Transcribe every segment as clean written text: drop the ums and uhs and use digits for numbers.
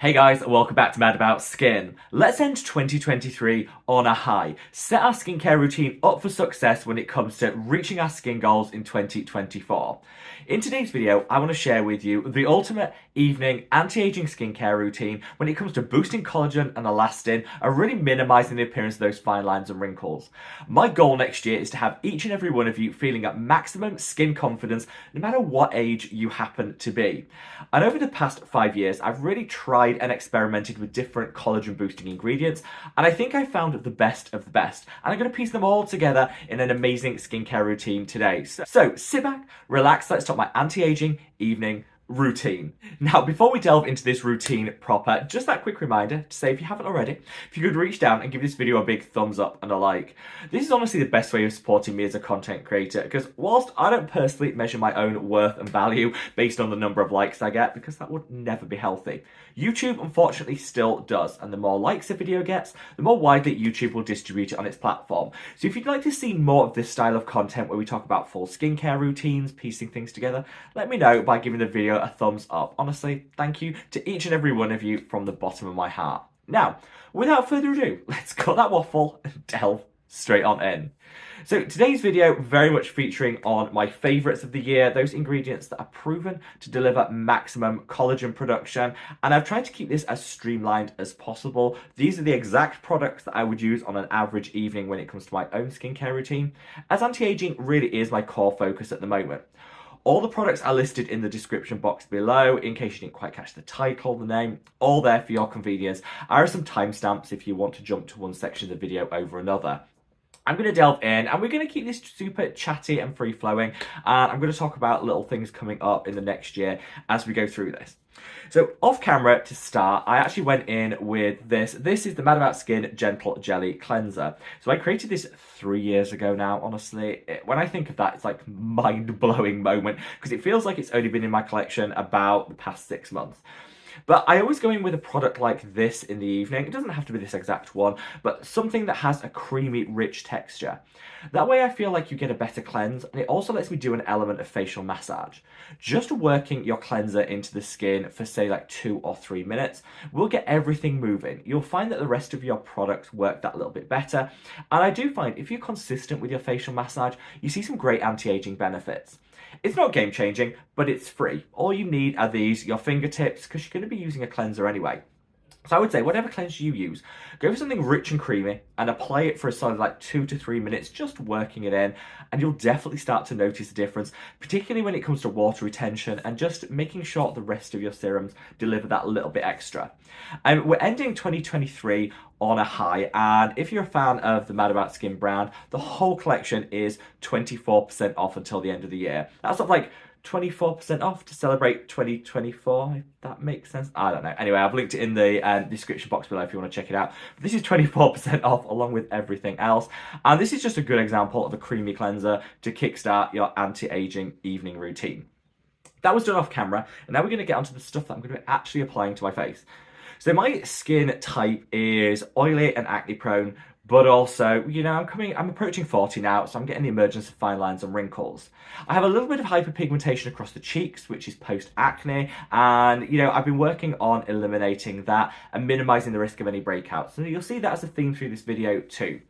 Hey guys, welcome back to Mad About Skin. Let's end 2023 on a high. Set our skincare routine up for success when it comes to reaching our skin goals in 2024. In today's video, I want to share with you the ultimate evening anti-aging skincare routine when it comes to boosting collagen and elastin and really minimizing the appearance of those fine lines and wrinkles. My goal next year is to have each and every one of you feeling at maximum skin confidence no matter what age you happen to be. And over the past 5 years, I've really tried and experimented with different collagen boosting ingredients, and I think I found the best of the best, and I'm going to piece them all together in an amazing skincare routine today. So sit back, relax, let's talk my anti-aging evening routine. Now, before we delve into this routine proper, just that quick reminder to say, if you haven't already, if you could reach down and give this video a big thumbs up and a like. This is honestly the best way of supporting me as a content creator, because whilst I don't personally measure my own worth and value based on the number of likes I get, because that would never be healthy, YouTube unfortunately still does, and the more likes a video gets, the more widely YouTube will distribute it on its platform. So if you'd like to see more of this style of content where we talk about full skincare routines, piecing things together, let me know by giving the video a thumbs up. Honestly, thank you to each and every one of you from the bottom of my heart. Now, without further ado, let's cut that waffle and delve straight on in. So today's video very much featuring on my favourites of the year, those ingredients that are proven to deliver maximum collagen production, and I've tried to keep this as streamlined as possible. These are the exact products that I would use on an average evening when it comes to my own skincare routine, as anti-aging really is my core focus at the moment. All the products are listed in the description box below, in case you didn't quite catch the title, the name, all there for your convenience. There are some timestamps if you want to jump to one section of the video over another. I'm going to delve in, and we're going to keep this super chatty and free-flowing, and I'm going to talk about little things coming up in the next year as we go through this. So off camera to start, I actually went in with this. This is the Mad About Skin Gentle Jelly Cleanser. So I created this 3 years ago now, honestly. When I think of that, it's like mind-blowing moment, because it feels like it's only been in my collection about the past 6 months. But I always go in with a product like this in the evening. It doesn't have to be this exact one, but something that has a creamy, rich texture. That way I feel like you get a better cleanse, and it also lets me do an element of facial massage. Just working your cleanser into the skin for say like 2 or 3 minutes will get everything moving. You'll find that the rest of your products work that little bit better. And I do find if you're consistent with your facial massage, you see some great anti-aging benefits. It's not game-changing, but it's free. All you need are these, your fingertips, because you're going to be using a cleanser anyway. So I would say, whatever cleanser you use, go for something rich and creamy and apply it for a solid like 2 to 3 minutes, just working it in, and you'll definitely start to notice a difference, particularly when it comes to water retention and just making sure the rest of your serums deliver that little bit extra. And we're ending 2023 on a high, and if you're a fan of the Mad About Skin brand, the whole collection is 24% off until the end of the year. That's not like 24% off to celebrate 2024, if that makes sense. I don't know. Anyway, I've linked it in the description box below if you want to check it out. But this is 24% off along with everything else. And this is just a good example of a creamy cleanser to kickstart your anti-aging evening routine. That was done off camera, and now we're going to get onto the stuff that I'm going to be actually applying to my face. So my skin type is oily and acne prone, but also, you know, I'm approaching 40 now, so I'm getting the emergence of fine lines and wrinkles. I have a little bit of hyperpigmentation across the cheeks, which is post-acne, and, you know, I've been working on eliminating that and minimizing the risk of any breakouts. So you'll see that as a theme through this video too.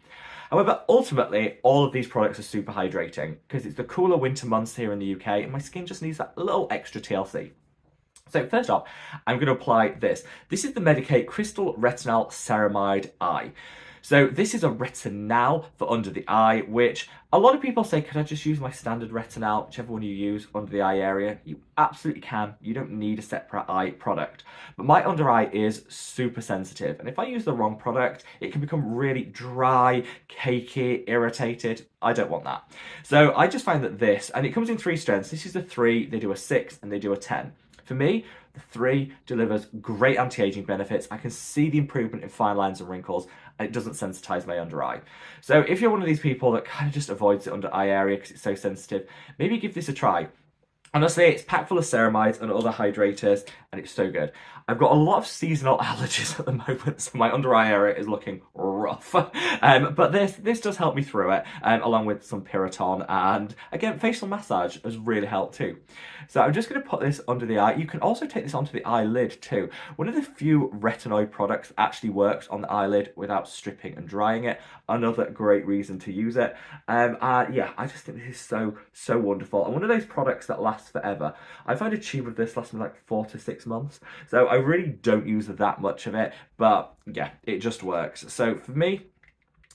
However, ultimately, all of these products are super hydrating because it's the cooler winter months here in the UK, and my skin just needs that little extra TLC. So first off, I'm going to apply this. This is the Medik8 Crystal Retinal Ceramide Eye. So this is a retinal for under the eye, which a lot of people say, could I just use my standard retinal, whichever one you use under the eye area? You absolutely can. You don't need a separate eye product. But my under eye is super sensitive, and if I use the wrong product, it can become really dry, cakey, irritated. I don't want that. So I just find that this, and it comes in 3 strengths. This is the 3, they do a 6, and they do a 10. For me, the 3 delivers great anti-aging benefits. I can see the improvement in fine lines and wrinkles, and it doesn't sensitize my under eye. So if you're one of these people that kind of just avoids the under eye area because it's so sensitive, maybe give this a try. Honestly, it's packed full of ceramides and other hydrators, and it's so good. I've got a lot of seasonal allergies at the moment, so my under eye area is looking rough. But this does help me through it, along with some Piriton, and again, facial massage has really helped too. So I'm just going to put this under the eye. You can also take this onto the eyelid too. One of the few retinoid products actually works on the eyelid without stripping and drying it. Another great reason to use it. Yeah, I just think this is so wonderful, and one of those products that lasts forever. I find a tube of this lasts me like 4 to 6 months, so I really don't use that much of it, but yeah, it just works. So for me,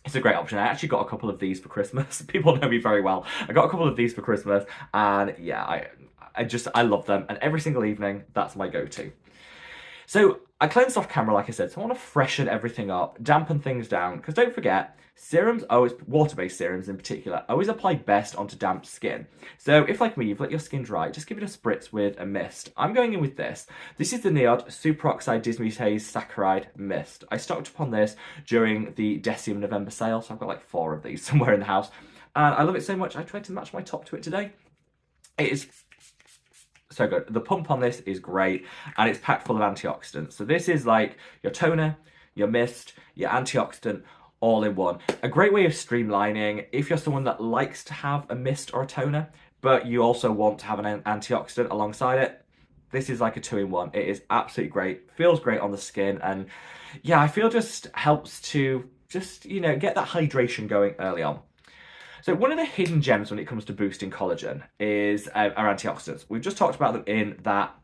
it's a great option. I actually got a couple of these for Christmas. People know me very well. I got a couple of these for Christmas, and yeah, I love them, and every single evening, that's my go-to. So I cleansed off camera, like I said, so I want to freshen everything up, dampen things down, because don't forget, serums, water-based serums in particular, always apply best onto damp skin. So if, like me, you've let your skin dry, just give it a spritz with a mist. I'm going in with this. This is the NIOD Superoxide Dismutase Saccharide Mist. I stocked up on this during the Decium November sale, so I've got like 4 of these somewhere in the house. And I love it so much, I tried to match my top to it today. It is so good. The pump on this is great, and it's packed full of antioxidants. So this is like your toner, your mist, your antioxidant, all in one. A great way of streamlining if you're someone that likes to have a mist or a toner, but you also want to have an antioxidant alongside it. This is like a 2-in-1. It is absolutely great. Feels great on the skin, and yeah, I feel just helps to just, you know, get that hydration going early on. So one of the hidden gems when it comes to boosting collagen is our antioxidants. We've just talked about them in that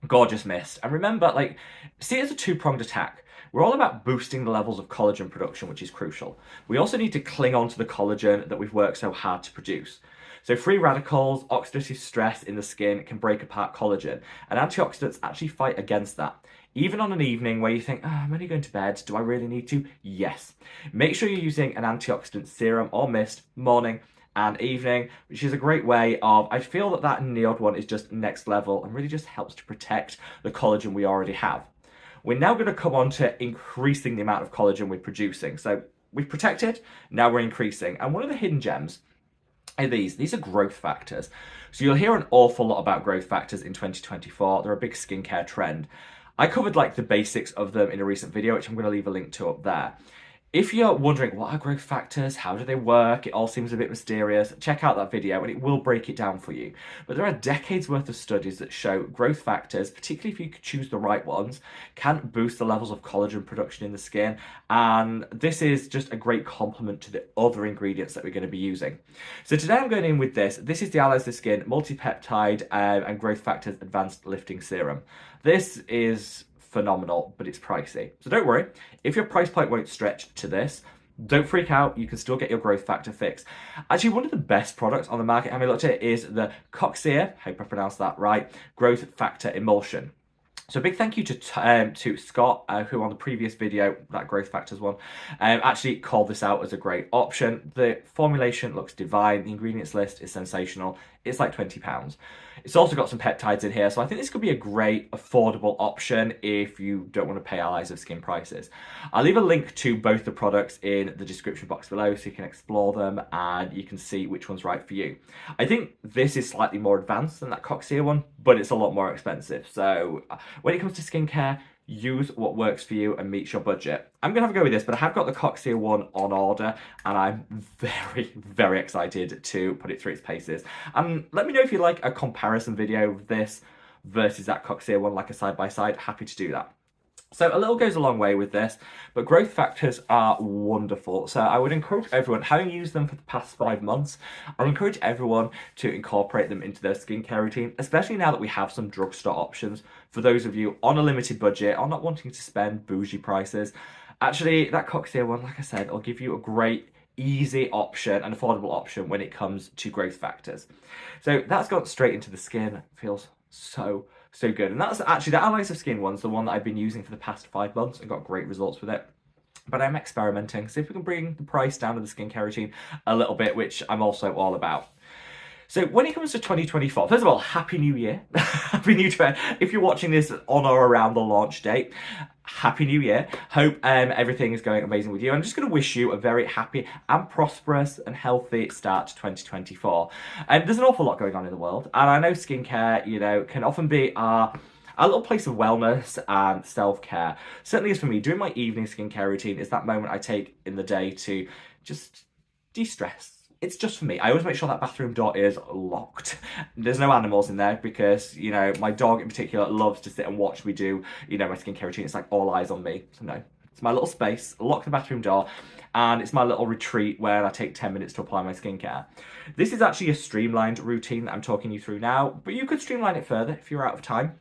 gorgeous mist. And remember, like, see it as a 2-pronged attack. We're all about boosting the levels of collagen production, which is crucial. We also need to cling on to the collagen that we've worked so hard to produce. So free radicals, oxidative stress in the skin can break apart collagen, and antioxidants actually fight against that. Even on an evening where you think, oh, I'm only going to bed, do I really need to? Yes. Make sure you're using an antioxidant serum or mist morning and evening, which is a great way of, I feel that NIOD one is just next level and really just helps to protect the collagen we already have. We're now going to come on to increasing the amount of collagen we're producing. So we've protected, now we're increasing. And one of the hidden gems are these are growth factors. So you'll hear an awful lot about growth factors in 2024. They're a big skincare trend. I covered like the basics of them in a recent video, which I'm going to leave a link to up there. If you're wondering what are growth factors, how do they work, it all seems a bit mysterious, check out that video and it will break it down for you. But there are decades worth of studies that show growth factors, particularly if you could choose the right ones, can boost the levels of collagen production in the skin. And this is just a great complement to the other ingredients that we're going to be using. So today I'm going in with this. This is the Allies of Skin Multi-Peptide and Growth Factors Advanced Lifting Serum. This is phenomenal, but it's pricey. So don't worry, if your price point won't stretch to this, don't freak out, you can still get your growth factor fix. Actually, one of the best products on the market, having looked at it, is the Coxia, hope I pronounced that right, Growth Factor Emulsion. So a big thank you to Scott, who on the previous video, that growth factors one, actually called this out as a great option. The formulation looks divine. The ingredients list is sensational. It's like £20. It's also got some peptides in here, so I think this could be a great, affordable option if you don't want to pay Allies of Skin prices. I'll leave a link to both the products in the description box below so you can explore them and you can see which one's right for you. I think this is slightly more advanced than that Coxia one, but it's a lot more expensive. So when it comes to skincare, use what works for you and meets your budget. I'm going to have a go with this, but I have got the Coxia one on order and I'm very excited to put it through its paces. Let me know if you like a comparison video of this versus that Coxia one, like a side-by-side. Happy to do that. So a little goes a long way with this, but growth factors are wonderful. So I would encourage everyone, having used them for the past 5 months, I would encourage everyone to incorporate them into their skincare routine, especially now that we have some drugstore options for those of you on a limited budget or not wanting to spend bougie prices. Actually, that Coxia one, like I said, will give you a great easy option, an affordable option when it comes to growth factors. So that's gone straight into the skin. Feels so good. And that's actually, the Allies of Skin one's the one that I've been using for the past 5 months and got great results with it. But I'm experimenting, see if we can bring the price down of the skincare routine a little bit, which I'm also all about. So when it comes to 2024, first of all, Happy New Year. Happy New Year. If you're watching this on or around the launch date, Happy New Year. Hope everything is going amazing with you. I'm just going to wish you a very happy and prosperous and healthy start to 2024. There's an awful lot going on in the world, and I know skincare, you know, can often be our a little place of wellness and self-care. Certainly is for me. Doing my evening skincare routine is that moment I take in the day to just de-stress. It's just for me. I always make sure that bathroom door is locked. There's no animals in there because, you know, my dog in particular loves to sit and watch me do, you know, my skincare routine. It's like all eyes on me. So no, it's my little space, lock the bathroom door, and it's my little retreat where I take 10 minutes to apply my skincare. This is actually a streamlined routine that I'm talking you through now, but you could streamline it further if you're out of time.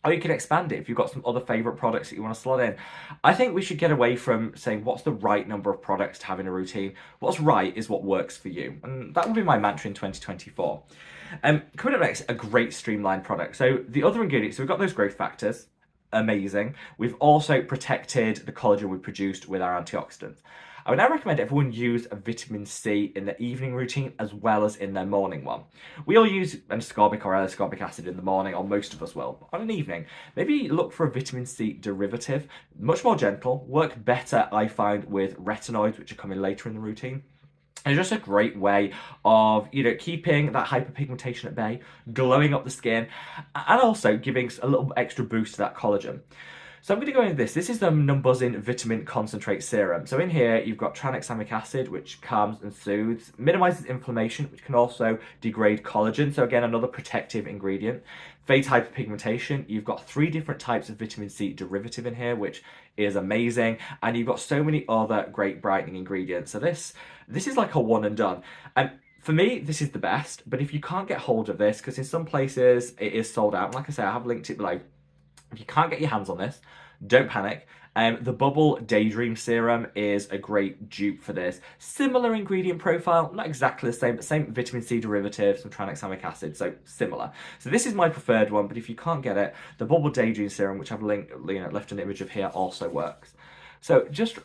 Or you can expand it if you've got some other favourite products that you want to slot in. I think we should get away from saying what's the right number of products to have in a routine. What's right is what works for you. And that will be my mantra in 2024. Coming up next, a great streamlined product. So the other ingredients, so we've got those growth factors. Amazing. We've also protected the collagen we produced with our antioxidants. I would now recommend everyone use a vitamin C in their evening routine as well as in their morning one. We all use ascorbic or L-ascorbic acid in the morning, or most of us will. On an evening, maybe look for a vitamin C derivative, much more gentle, work better, I find, with retinoids, which are coming later in the routine. And it's just a great way of, you know, keeping that hyperpigmentation at bay, glowing up the skin, and also giving a little extra boost to that collagen. So I'm going to go into this. This is the Numbuzzin Vitamin Concentrate Serum. So in here, you've got tranexamic acid, which calms and soothes, minimizes inflammation, which can also degrade collagen. So again, another protective ingredient. Fades hyperpigmentation. You've got 3 different types of vitamin C derivative in here, which is amazing. And you've got so many other great brightening ingredients. So this is like a one and done. And for me, this is the best. But if you can't get hold of this, because in some places it is sold out, like I say, I have linked it below. If you can't get your hands on this, don't panic. The Bubble Daydream Serum is a great dupe for this. Similar ingredient profile, not exactly the same, but same vitamin C derivative, some tranexamic acid, so similar. So this is my preferred one, but if you can't get it, the Bubble Daydream Serum, which I've linked, you know, left an image of here, also works. So just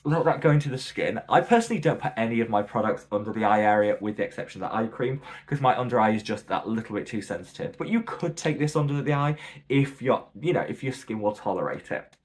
let that go into the skin. I personally don't put any of my products under the eye area with the exception of that eye cream because my under eye is just that little bit too sensitive. But you could take this under the eye if you're, you know, if your skin will tolerate it.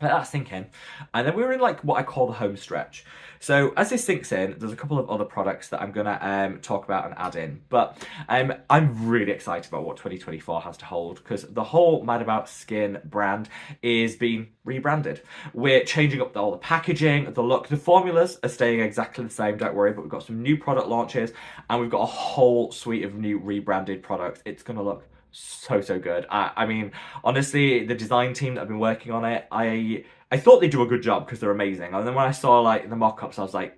Let that sink in. And then we're in like what I call the home stretch. So as this sinks in, there's a couple of other products that I'm going to talk about and add in. But I'm really excited about what 2024 has to hold because the whole Mad About Skin brand is being rebranded. We're changing up all the packaging, the look. The formulas are staying exactly the same, don't worry, but we've got some new product launches and we've got a whole suite of new rebranded products. It's going to look so good. I mean, honestly, the design team that have been working on it, I thought they'd do a good job because they're amazing. And then when I saw like the mock-ups, I was like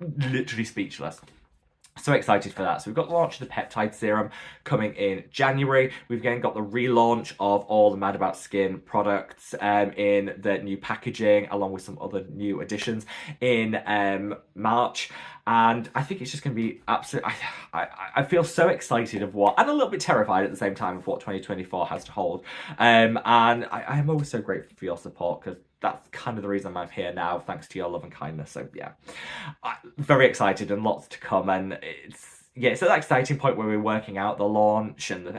literally speechless. So excited for that. So we've got the launch of the peptide serum coming in January. We've again got the relaunch of all the Mad About Skin products in the new packaging, along with some other new additions in March. And I think it's just going to be absolutely... I feel so excited of what... And a little bit terrified at the same time of what 2024 has to hold. And I am always so grateful for your support because that's kind of the reason I'm here now, thanks to your love and kindness. So yeah, very excited and lots to come. And it's at that exciting point where we're working out the launch and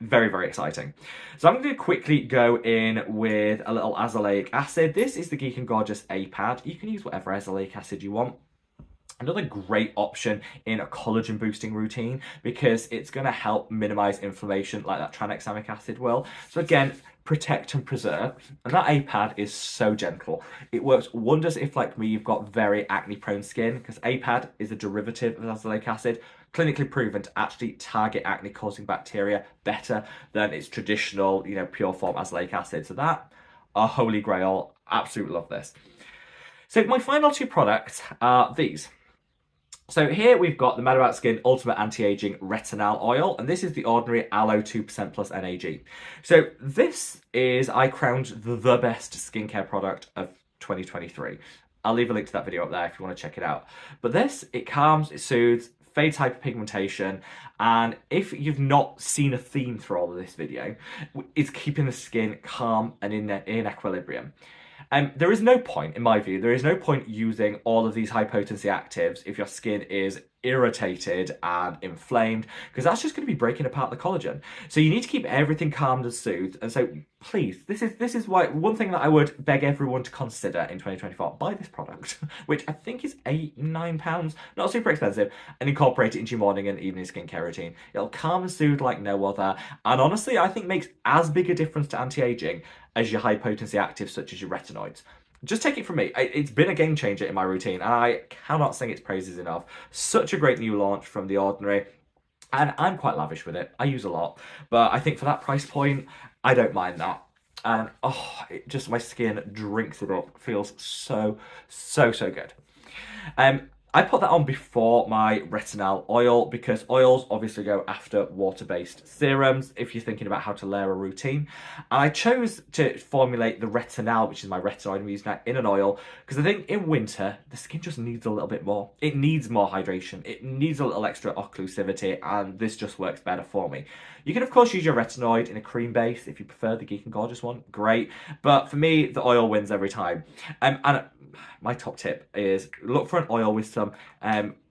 very exciting. So I'm going to quickly go in with a little azelaic acid. This is the Geek and Gorgeous A-Pad. You can use whatever azelaic acid you want. Another great option in a collagen boosting routine because it's going to help minimize inflammation like that tranexamic acid will. So again, protect and preserve. And that A-Pad is so gentle. It works wonders if, like me, you've got very acne-prone skin because A-Pad is a derivative of azelaic acid, clinically proven to actually target acne-causing bacteria better than its traditional, you know, pure form azelaic acid. So that, a holy grail. Absolutely love this. So my final 2 products are these. So here we've got the Mad About Skin Ultimate Anti-Aging Retinal Oil, and this is the ordinary Aloe 2% plus NAG. So this is, I crowned the best skincare product of 2023. I'll leave a link to that video up there if you want to check it out. But this, it calms, it soothes, fades hyperpigmentation, and if you've not seen a theme through all of this video, it's keeping the skin calm and in equilibrium. There is no point, in my view, there is no point using all of these high potency actives if your skin is irritated and inflamed, because that's just going to be breaking apart the collagen. So you need to keep everything calmed and soothed. And so please, this is why one thing that I would beg everyone to consider in 2024: buy this product, which I think is £8-9, not super expensive, and incorporate it into your morning and evening skincare routine. It'll calm and soothe like no other, and honestly, I think makes as big a difference to anti-aging as your high potency actives such as your retinoids. Just take it from me, it's been a game changer in my routine, and I cannot sing its praises enough. Such a great new launch from The Ordinary, and I'm quite lavish with it. I use a lot, but I think for that price point, I don't mind that. And just my skin drinks it up. Feels so good. I put that on before my retinal oil, because oils obviously go after water-based serums if you're thinking about how to layer a routine. And I chose to formulate the retinal, which is my retinoid I'm using now, in an oil, because I think in winter the skin just needs a little bit more. It needs more hydration, it needs a little extra occlusivity, and this just works better for me. You can of course use your retinoid in a cream base if you prefer the Geek and Gorgeous one, great, but for me the oil wins every time. And my top tip is look for an oil with some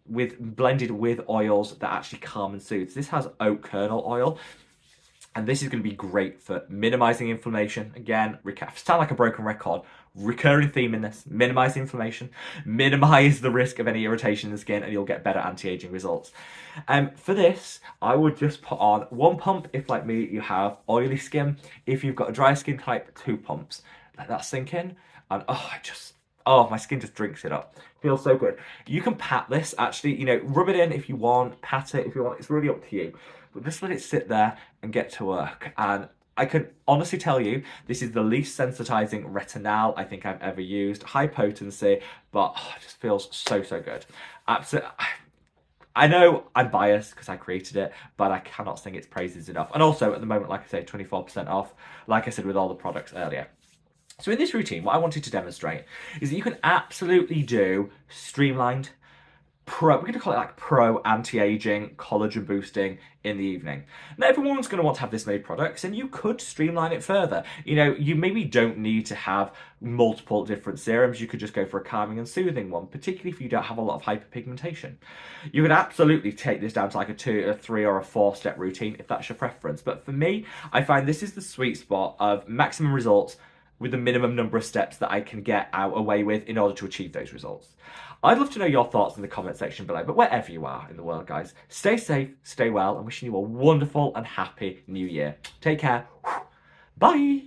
blended with oils that actually calm and soothe. This has oat kernel oil, and this is going to be great for minimizing inflammation. Again, sound like a broken record, recurring theme in this: minimize inflammation, minimize the risk of any irritation in the skin, and you'll get better anti-aging results. For this, I would just put on 1 pump if, like me, you have oily skin. If you've got a dry skin type, 2 pumps. Let that sink in, and my skin just drinks it up. Feels so good. You can pat this, actually, rub it in if you want, pat it if you want. It's really up to you. But just let it sit there and get to work. And I can honestly tell you, this is the least sensitizing retinal I think I've ever used. High potency, but it just feels so good. Absolutely. I know I'm biased because I created it, but I cannot sing its praises enough. And also, at the moment, like I say, 24% off, like I said with all the products earlier. So in this routine, what I wanted to demonstrate is that you can absolutely do streamlined, we're going to call it like pro anti-aging, collagen boosting in the evening. Now, everyone's going to want to have this made products, and you could streamline it further. You maybe don't need to have multiple different serums. You could just go for a calming and soothing one, particularly if you don't have a lot of hyperpigmentation. You could absolutely take this down to like a 2, a 3, or a 4-step routine if that's your preference. But for me, I find this is the sweet spot of maximum results with the minimum number of steps that I can get away with in order to achieve those results. I'd love to know your thoughts in the comment section below, but wherever you are in the world, guys, stay safe, stay well, and wishing you a wonderful and happy new year. Take care. Bye.